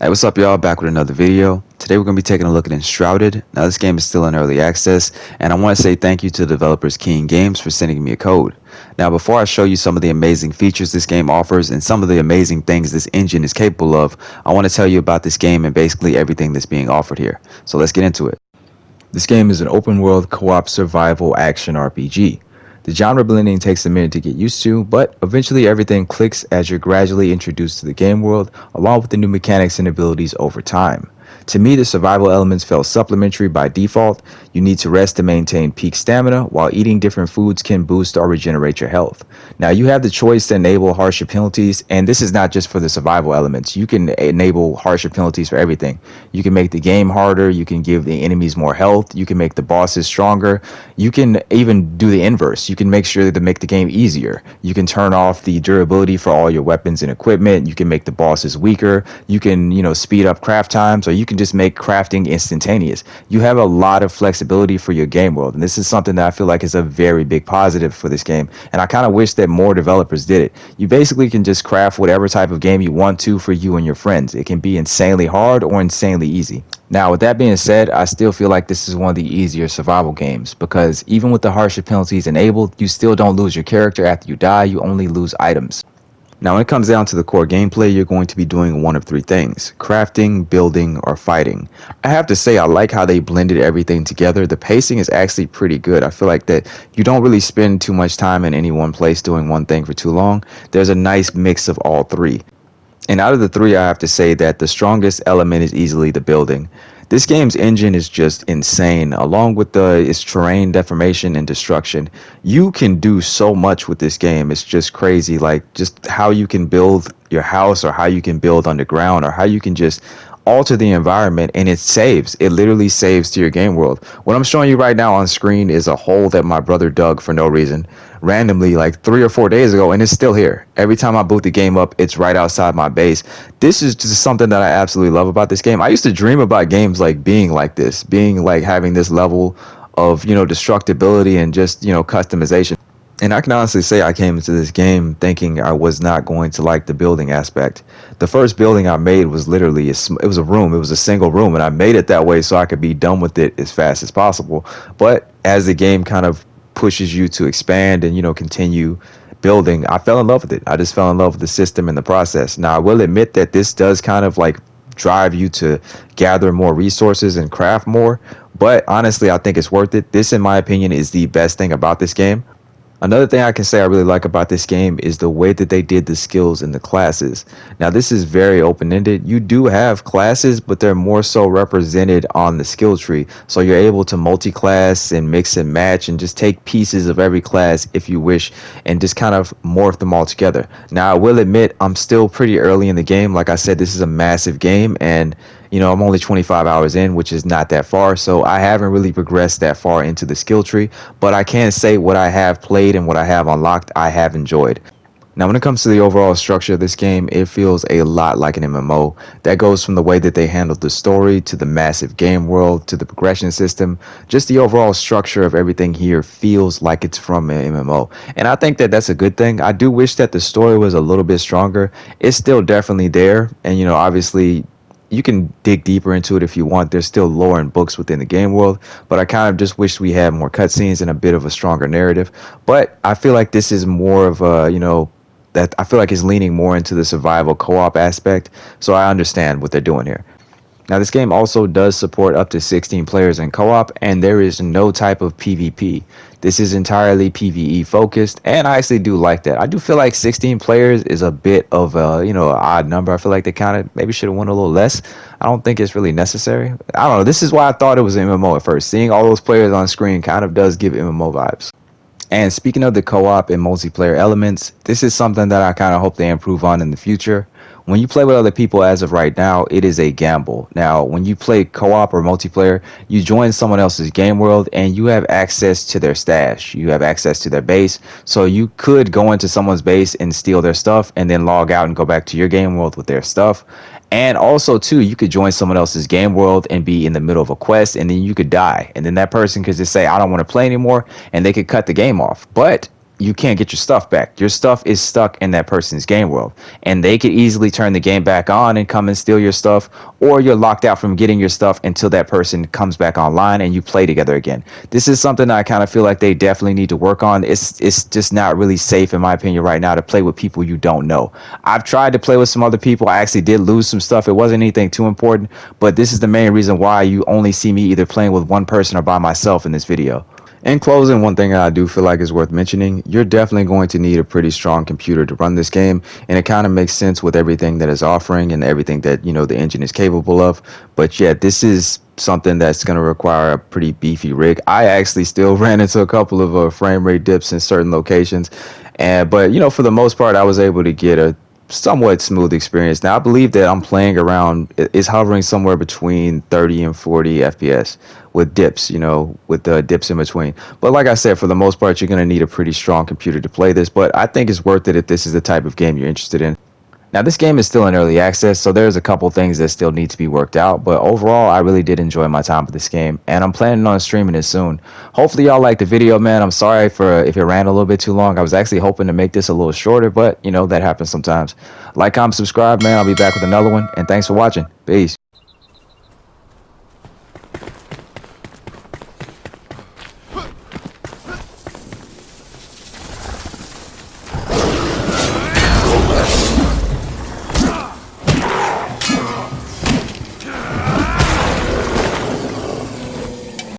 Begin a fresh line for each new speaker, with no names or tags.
Hey, what's up, y'all? Back with another video. Today we're going to be taking a look at Enshrouded. Now, this game is still in early access, and I want to say thank you to the developers King Games for sending me a code. Now, before I show you some of the amazing features this game offers and some of the amazing things this engine is capable of, I want to tell you about this game and basically everything that's being offered here. So let's get into it. This game is an open-world co-op survival action RPG. The genre blending takes a minute to get used to, but eventually everything clicks as you're gradually introduced to the game world, along with the new mechanics and abilities over time. To me, the survival elements felt supplementary by default. You need to rest to maintain peak stamina, while eating different foods can boost or regenerate your health. Now, you have the choice to enable harsher penalties, and this is not just for the survival elements. You can enable harsher penalties for everything. You can make the game harder, you can give the enemies more health, you can make the bosses stronger, you can even do the inverse. You can make sure to make the game easier. You can turn off the durability for all your weapons and equipment, you can make the bosses weaker, you can, speed up craft times, or you can just make crafting instantaneous. You have a lot of flexibility for your game world, and this is something that I feel like is a very big positive for this game, and I kind of wish that more developers did it. You basically can just craft whatever type of game you want to for you and your friends. It can be insanely hard or insanely easy. Now, with that being said, I still feel like this is one of the easier survival games, because even with the harsher penalties enabled, you still don't lose your character after you die, you only lose items. Now, when it comes down to the core gameplay, you're going to be doing one of three things: crafting, building, or fighting. I have to say, I like how they blended everything together. The pacing is actually pretty good. I feel like that you don't really spend too much time in any one place doing one thing for too long. There's a nice mix of all three. And out of the three, I have to say that the strongest element is easily the building. This game's engine is just insane, along with its terrain deformation and destruction. You can do so much with this game. It's just crazy, like just how you can build your house, or how you can build underground, or how you can just alter the environment, and it literally saves to your game world. What I'm showing you right now on screen is a hole that my brother dug for no reason randomly like 3 or 4 days ago, and it's still here. Every time I boot the game up, it's right outside my base. This is just something that I absolutely love about this game. I used to dream about games like being like this, being like having this level of destructibility and just customization. And I can honestly say I came into this game thinking I was not going to like the building aspect. The first building I made was literally, it was a room. It was a single room, and I made it that way so I could be done with it as fast as possible. But as the game kind of pushes you to expand and, continue building, I fell in love with it. I just fell in love with the system and the process. Now, I will admit that this does kind of like drive you to gather more resources and craft more. But honestly, I think it's worth it. This, in my opinion, is the best thing about this game. Another thing I can say I really like about this game is the way that they did the skills in the classes. Now, this is very open-ended. You do have classes, but they're more so represented on the skill tree. So you're able to multi-class and mix and match and just take pieces of every class if you wish and just kind of morph them all together. Now, I will admit I'm still pretty early in the game. Like I said, this is a massive game, and I'm only 25 hours in, which is not that far, so I haven't really progressed that far into the skill tree, but I can say what I have played and what I have unlocked, I have enjoyed. Now, when it comes to the overall structure of this game, it feels a lot like an MMO. That goes from the way that they handled the story, to the massive game world, to the progression system. Just the overall structure of everything here feels like it's from an MMO. And I think that that's a good thing. I do wish that the story was a little bit stronger. It's still definitely there, and obviously you can dig deeper into it if you want. There's still lore and books within the game world, but I kind of just wish we had more cutscenes and a bit of a stronger narrative. But I feel like this is more of a, that I feel like it's leaning more into the survival co-op aspect, so I understand what they're doing here. Now, this game also does support up to 16 players in co-op, and there is no type of PvP. This is entirely PvE focused, and I actually do like that. I do feel like 16 players is a bit of a, an odd number. I feel like they kind of maybe should have went a little less. I don't think it's really necessary. I don't know. This is why I thought it was an MMO at first. Seeing all those players on screen kind of does give MMO vibes. And speaking of the co-op and multiplayer elements, this is something that I kind of hope they improve on in the future. When you play with other people as of right now, it is a gamble. Now, when you play co-op or multiplayer, you join someone else's game world and you have access to their stash. You have access to their base. So you could go into someone's base and steal their stuff and then log out and go back to your game world with their stuff. And also, too, you could join someone else's game world and be in the middle of a quest, and then you could die. And then that person could just say, I don't want to play anymore, and they could cut the game off. But you can't get your stuff back. Your stuff is stuck in that person's game world, and they could easily turn the game back on and come and steal your stuff, or you're locked out from getting your stuff until that person comes back online and you play together again. This is something I kind of feel like they definitely need to work on. It's just not really safe, in my opinion, right now to play with people you don't know. I've tried to play with some other people. I actually did lose some stuff. It wasn't anything too important, but this is the main reason why you only see me either playing with one person or by myself in this video. In closing, one thing I do feel like is worth mentioning, you're definitely going to need a pretty strong computer to run this game, and it kind of makes sense with everything that it's offering and everything that, the engine is capable of. But yeah, this is something that's going to require a pretty beefy rig. I actually still ran into a couple of frame rate dips in certain locations, but for the most part, I was able to get a somewhat smooth experience. Now I believe that I'm playing around, it's hovering somewhere between 30 and 40 FPS with dips, with the dips in between. But like I said, for the most part, you're going to need a pretty strong computer to play this, but I think it's worth it if this is the type of game you're interested in. Now, this game is still in early access, so there's a couple things that still need to be worked out, but overall, I really did enjoy my time with this game, and I'm planning on streaming it soon. Hopefully, y'all liked the video, man. I'm sorry for if it ran a little bit too long. I was actually hoping to make this a little shorter, but, that happens sometimes. Like, comment, subscribe, man. I'll be back with another one, and thanks for watching. Peace.